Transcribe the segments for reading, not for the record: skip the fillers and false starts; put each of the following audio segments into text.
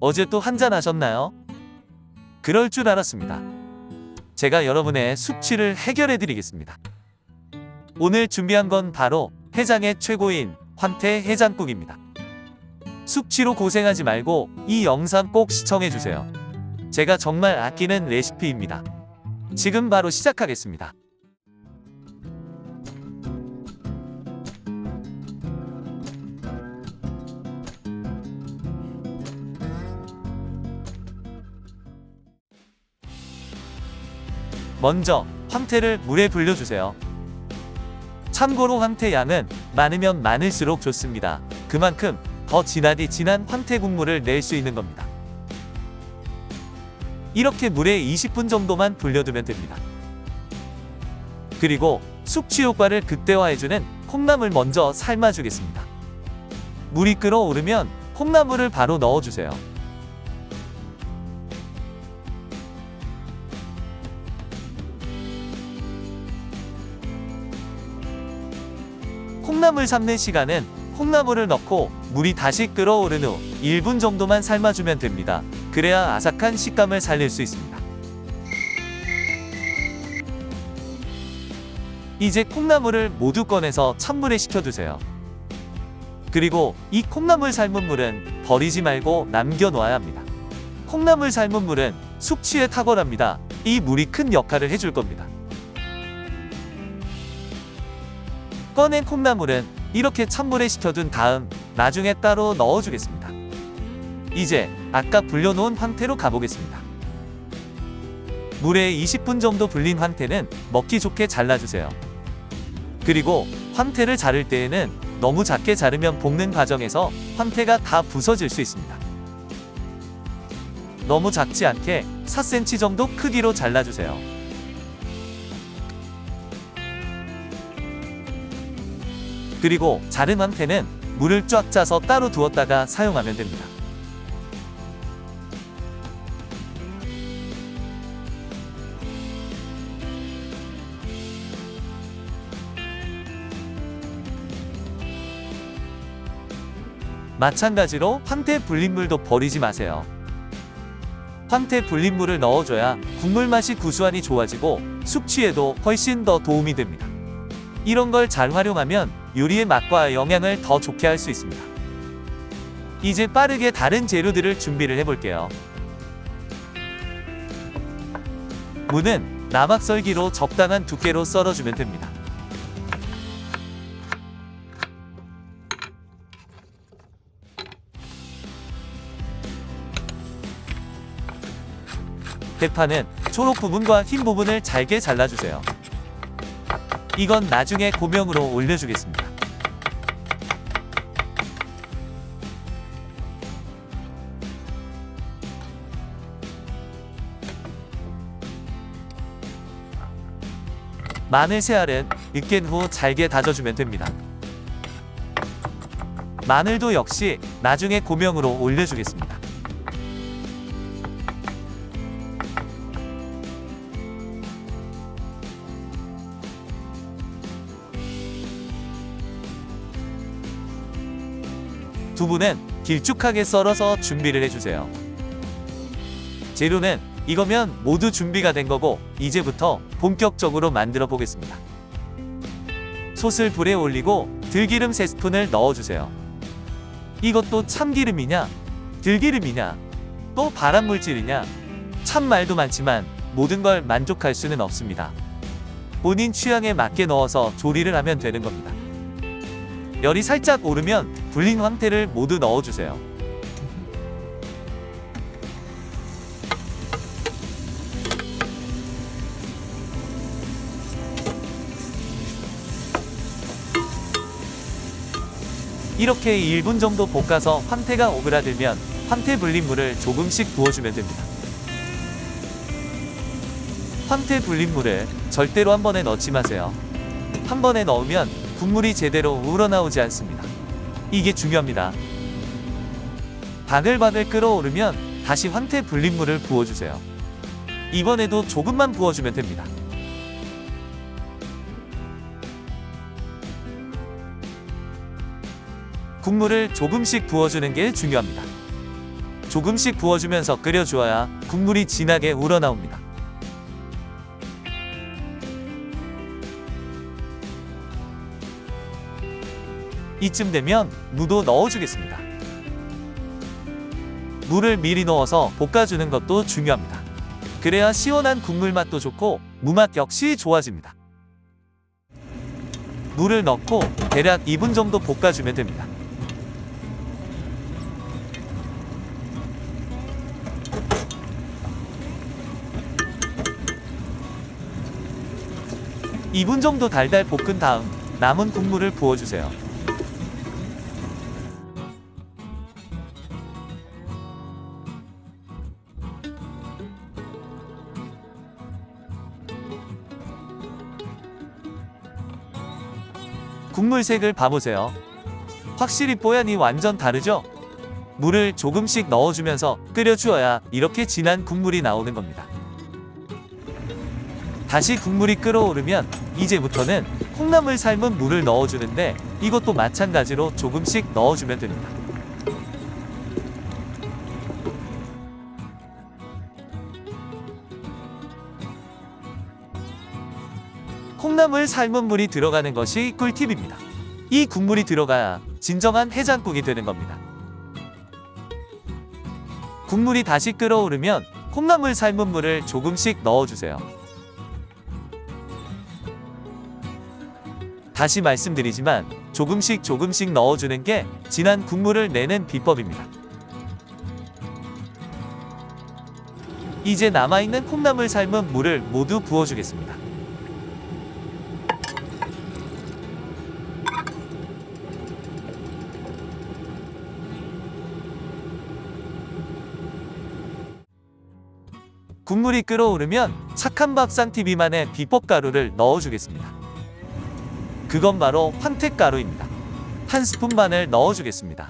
어제 또 한잔 하셨나요? 그럴 줄 알았습니다. 제가 여러분의 숙취를 해결해 드리겠습니다. 오늘 준비한 건 바로 해장의 최고인 환태 해장국입니다. 숙취로 고생하지 말고 이 영상 꼭 시청해 주세요. 제가 정말 아끼는 레시피입니다. 지금 바로 시작하겠습니다. 먼저 황태를 물에 불려주세요. 참고로 황태 양은 많으면 많을수록 좋습니다. 그만큼 더 진하디 진한 황태 국물을 낼 수 있는 겁니다. 이렇게 물에 20분 정도만 불려두면 됩니다. 그리고 숙취 효과를 극대화해주는 콩나물 먼저 삶아주겠습니다. 물이 끓어오르면 콩나물을 바로 넣어주세요. 콩나물 삶는 시간은 콩나물을 넣고 물이 다시 끓어오른 후 1분 정도만 삶아주면 됩니다. 그래야 아삭한 식감을 살릴 수 있습니다. 이제 콩나물을 모두 꺼내서 찬물에 식혀두세요. 그리고 이 콩나물 삶은 물은 버리지 말고 남겨놓아야 합니다. 콩나물 삶은 물은 숙취에 탁월합니다. 이 물이 큰 역할을 해줄 겁니다. 꺼낸 콩나물은 이렇게 찬물에 식혀둔 다음 나중에 따로 넣어주겠습니다. 이제 아까 불려놓은 황태로 가보겠습니다. 물에 20분 정도 불린 황태는 먹기 좋게 잘라주세요. 그리고 황태를 자를 때에는 너무 작게 자르면 볶는 과정에서 황태가 다 부서질 수 있습니다. 너무 작지 않게 4cm 정도 크기로 잘라주세요. 그리고 자른 황태는 물을 쫙 짜서 따로 두었다가 사용하면 됩니다. 마찬가지로 황태 불린 물도 버리지 마세요. 황태 불린 물을 넣어줘야 국물 맛이 구수하니 좋아지고 숙취에도 훨씬 더 도움이 됩니다. 이런 걸 잘 활용하면 요리의 맛과 영양을 더 좋게 할 수 있습니다. 이제 빠르게 다른 재료들을 준비를 해볼게요. 무는 나막썰기로 적당한 두께로 썰어주면 됩니다. 대파는 초록 부분과 흰 부분을 잘게 잘라주세요. 이건 나중에 고명으로 올려주겠습니다. 마늘 새알은 으깬 후 잘게 다져주면 됩니다. 마늘도 역시 나중에 고명으로 올려주겠습니다. 두부는 길쭉하게 썰어서 준비를 해주세요. 재료는 이거면 모두 준비가 된 거고 이제부터 본격적으로 만들어 보겠습니다. 솥을 불에 올리고 들기름 3스푼을 넣어주세요. 이것도 참기름이냐 들기름이냐 또 발암물질이냐 참 말도 많지만 모든 걸 만족할 수는 없습니다. 본인 취향에 맞게 넣어서 조리를 하면 되는 겁니다. 열이 살짝 오르면 불린 황태를 모두 넣어주세요. 이렇게 1분 정도 볶아서 황태가 오그라들면 황태 불린 물을 조금씩 부어주면 됩니다. 황태 불린 물을 절대로 한 번에 넣지 마세요. 한 번에 넣으면 국물이 제대로 우러나오지 않습니다. 이게 중요합니다. 바글바글 끓어오르면 다시 황태 불린 물을 부어주세요. 이번에도 조금만 부어주면 됩니다. 국물을 조금씩 부어주는 게 중요합니다. 조금씩 부어주면서 끓여주어야 국물이 진하게 우러나옵니다. 이쯤 되면 무도 넣어주겠습니다. 무를 미리 넣어서 볶아주는 것도 중요합니다. 그래야 시원한 국물 맛도 좋고 무맛 역시 좋아집니다. 물을 넣고 대략 2분 정도 볶아주면 됩니다. (2분) 정도 달달 볶은 다음 남은 국물을 부어주세요. 국물 색을 봐보세요. 확실히 뽀얀이 완전 다르죠? 물을 조금씩 넣어주면서 끓여주어야 이렇게 진한 국물이 나오는 겁니다. 다시 국물이 끓어오르면 이제부터는 콩나물 삶은 물을 넣어주는데 이것도 마찬가지로 조금씩 넣어주면 됩니다. 콩나물 삶은 물이 들어가는 것이 꿀팁입니다. 이 국물이 들어가야 진정한 해장국이 되는 겁니다. 국물이 다시 끓어오르면 콩나물 삶은 물을 조금씩 넣어주세요. 다시 말씀드리지만 조금씩 넣어주는 게 진한 국물을 내는 비법입니다. 이제 남아있는 콩나물 삶은 물을 모두 부어주겠습니다. 국물이 끓어오르면 착한밥상TV만의 비법가루를 넣어주겠습니다. 그건 바로 황태가루입니다. 한 스푼만을 넣어주겠습니다.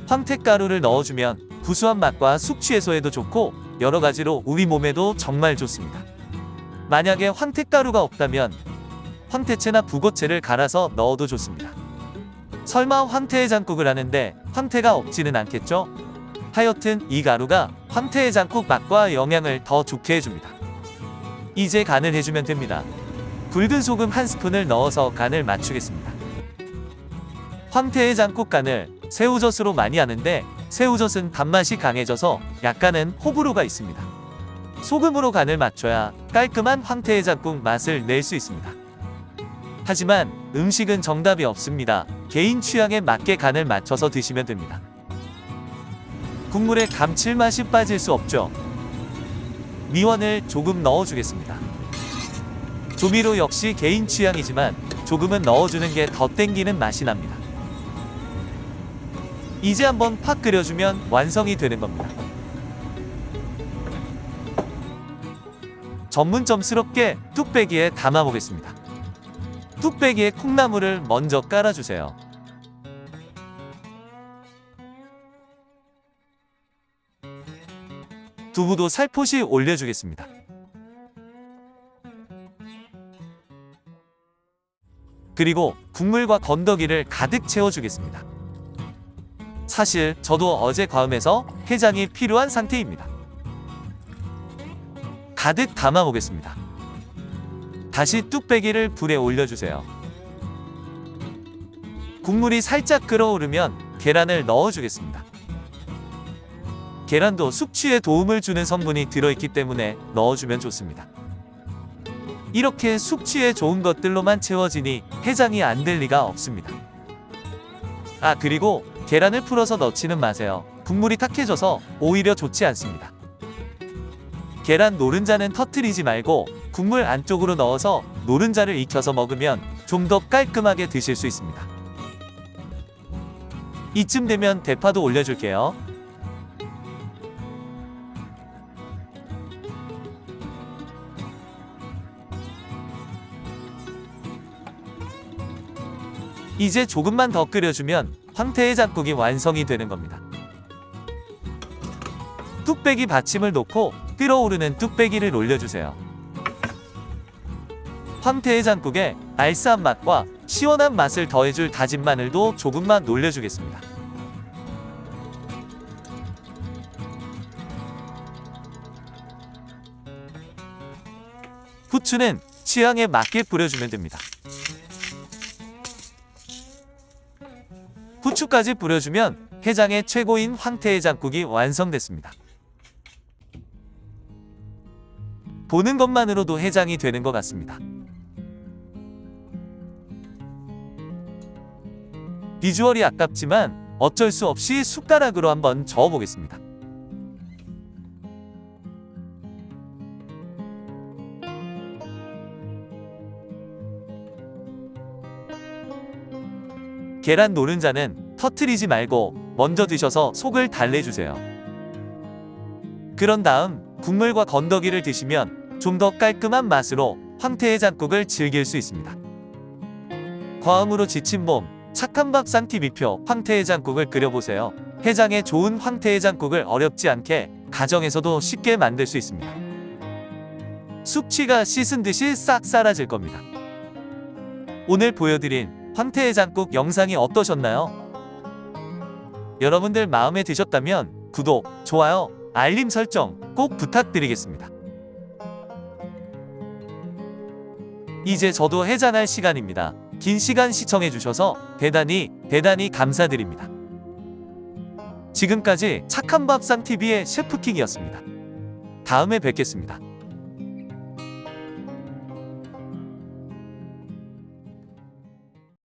황태가루를 넣어주면 구수한 맛과 숙취해소에도 좋고 여러가지로 우리 몸에도 정말 좋습니다. 만약에 황태가루가 없다면 황태채나 북어채를 갈아서 넣어도 좋습니다. 설마 황태해장국을 하는데 황태가 없지는 않겠죠? 하여튼 이 가루가 황태해장국 맛과 영양을 더 좋게 해줍니다. 이제 간을 해주면 됩니다. 굵은 소금 한 스푼을 넣어서 간을 맞추겠습니다. 황태해장국 간을 새우젓으로 많이 하는데 새우젓은 단맛이 강해져서 약간은 호불호가 있습니다. 소금으로 간을 맞춰야 깔끔한 황태해장국 맛을 낼 수 있습니다. 하지만 음식은 정답이 없습니다. 개인 취향에 맞게 간을 맞춰서 드시면 됩니다. 국물에 감칠맛이 빠질 수 없죠. 미원을 조금 넣어주겠습니다. 조미료 역시 개인 취향이지만 조금은 넣어주는 게 더 땡기는 맛이 납니다. 이제 한번 팍 끓여주면 완성이 되는 겁니다. 전문점스럽게 뚝배기에 담아보겠습니다. 뚝배기에 콩나물을 먼저 깔아주세요. 두부도 살포시 올려주겠습니다. 그리고 국물과 건더기를 가득 채워주겠습니다. 사실 저도 어제 과음해서 해장이 필요한 상태입니다. 가득 담아보겠습니다. 다시 뚝배기를 불에 올려주세요. 국물이 살짝 끓어오르면 계란을 넣어주겠습니다. 계란도 숙취에 도움을 주는 성분이 들어있기 때문에 넣어주면 좋습니다. 이렇게 숙취에 좋은 것들로만 채워지니 해장이 안 될 리가 없습니다. 그리고 계란을 풀어서 넣지는 마세요. 국물이 탁해져서 오히려 좋지 않습니다. 계란 노른자는 터뜨리지 말고 국물 안쪽으로 넣어서 노른자를 익혀서 먹으면 좀 더 깔끔하게 드실 수 있습니다. 이쯤 되면 대파도 올려줄게요. 이제 조금만 더 끓여주면 황태해장국이 완성이 되는 겁니다. 뚝배기 받침을 놓고 끓어오르는 뚝배기를 올려주세요. 황태해장국에 알싸한 맛과 시원한 맛을 더해줄 다진 마늘도 조금만 올려주겠습니다. 후추는 취향에 맞게 뿌려주면 됩니다. 후추까지 뿌려주면 해장의 최고인 황태해장국이 완성됐습니다. 보는 것만으로도 해장이 되는 것 같습니다. 비주얼이 아깝지만 어쩔 수 없이 숟가락으로 한번 저어보겠습니다. 계란 노른자는 터트리지 말고 먼저 드셔서 속을 달래주세요. 그런 다음 국물과 건더기를 드시면 좀 더 깔끔한 맛으로 황태해장국을 즐길 수 있습니다. 과음으로 지친 몸, 착한 밥 쌍TV표 황태해장국을 끓여보세요. 해장에 좋은 황태해장국을 어렵지 않게 가정에서도 쉽게 만들 수 있습니다. 숙취가 씻은 듯이 싹 사라질 겁니다. 오늘 보여드린 황태해장국 영상이 어떠셨나요? 여러분들 마음에 드셨다면 구독, 좋아요, 알림 설정 꼭 부탁드리겠습니다. 이제 저도 해장할 시간입니다. 긴 시간 시청해주셔서 대단히 감사드립니다. 지금까지 착한 밥상 TV의 셰프킹이었습니다. 다음에 뵙겠습니다.